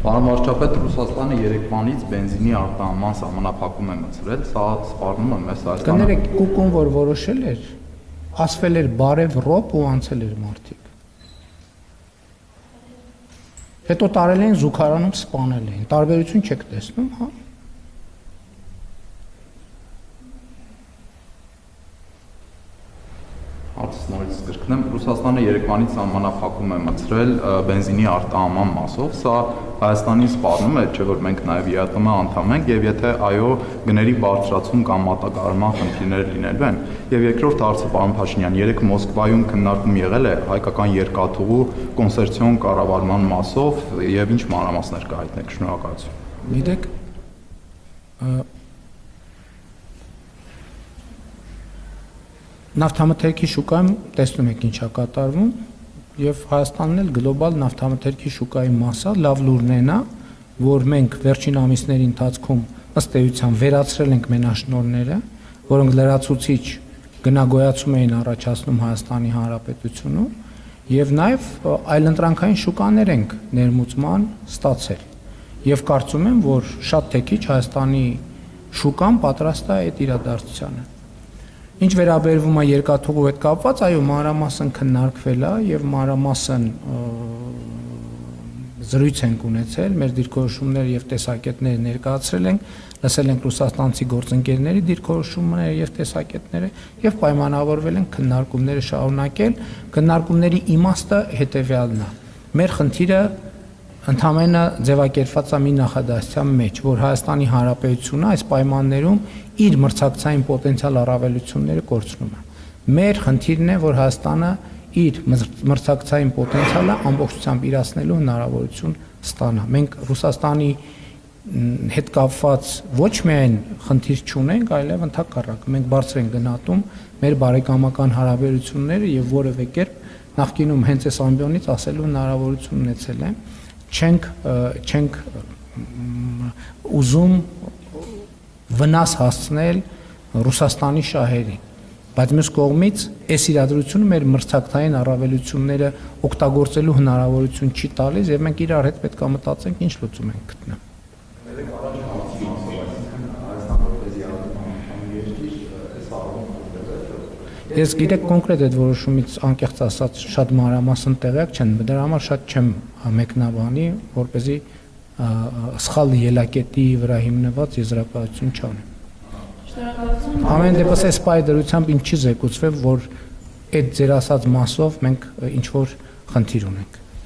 Պարոն վարչապետ, Ռուսաստանը երեկվանից բենզինի արտահանման սահմանափակում է մտցրել, սա սպառնում է մեզ Հայաստանը։ Կներեք, Կուկուն որ որոշել էր, ասվել էր բարև ռոպ ու անցել էր մարդիկ։ Հետո տարել են զուգարանում սպանել են, տարբերություն չեք տեսնում, հա։ Հարցս նորից կրկնեմ, Ռուսաստանը երեկվանից սահմանափակում է մտցրել բենզինի արտահանման մասով, սա Հայաստանին սպառնում է, չէ՞ որ մենք նաև ԵԱՏՄ անդամ ենք, եւ եթե այո, գների բարձրացում կամ մատակարարման խնդիրներ լինելու են։ Եվ երկրորդ հարցը, պարոն Փաշինյան, երեք Մոսկվայում քննարկում եղել է հայկական երկաթուղու կոնսերցիոն կառավարման մասով եւ ինչ մանրամասներ կհայտնեք, շնորհակալություն։ Գիտեք, նավթամթերքի շուկայում տեսնում եք ինչա կատարվում եւ Հայաստանն էլ գլոբալ նավթամթերքի շուկայի մասը լավ լուրն է, որ մենք վերջին ամիսների ընթացքում ըստ էության վերացրել ենք մենաշնորհները, որոնք լրացուցիչ գնագոյացում էին առաջացնում Հայաստանի Հանրապետությունում եւ նաեւ այլընտրանքային շուկաներ ենք ներմուծման ստացել եւ կարծում եմ, որ շատ թե քիչ Հայաստանի շուկան պատրաստ է այդ իրադարձությանը։ Ինչ վերաբերվում է երկաթուղու հետ կապված, այո, մանրամասն քննարկվել է եւ մանրամասն զրույց ենք ունեցել, մեր դիրքորոշումները եւ տեսակետները ներկայացրել ենք, լսել ենք ռուսաստանցի գործընկերների դիրքորոշումները եւ տեսակետները եւ պայմանավորվել ենք քննարկումները շարունակել։ Քննարկումների իմաստը հետեւյալն է։ Մեր խնդիրը ընդամենը ձևակերպված է մի նախադասության մեջ, որ Հայաստանի Հանրապետությունը այս պայմաններում իր մրցակցային պոտենցիալ առավելությունները կորցնում է։ Մեր խնդիրն է, որ Հայաստանը իր մրցակցային պոտենցիալը ամբողջությամբ իրացնելու հնարավորություն ստանա։ Մենք Ռուսաստանի հետ կապված ոչ միայն խնդիր չունենք, այլև ընդհակառակը մենք բարձր ենք գնահատում մեր բարեկամական հարաբերությունները եւ որևէ կերպ նախկինում հենց այս ամբիոնից ասելու հնարավորություն ունեցել եմ։ Չենք ուզում վնաս հասցնել Ռուսաստանի շահերին, բայց մյուս կողմից այս իրադրությունը մեր մրցակցային առավելությունները օգտագործելու հնարավորություն չի տալիս եւ մենք իրար հետ պետք է մտածենք ինչ լուծում ենք գտնել։ Ես գիտեք կոնկրետ այդ որոշումից անկեղծ ասած շատ մանրամասն տեղյակ չեմ, դրա համար շատ չեմ մեկնաբանի, որպեսզի սխալ ելակետի վրա հիմնված եզրակացություն չանեմ։ Շնորհակալություն։ Ամեն դեպս այս պայդրությամբ ինչ չի զեկուցվել, որ այդ ձեր ասած մասով մենք ինչ որ խնդիր ունենք։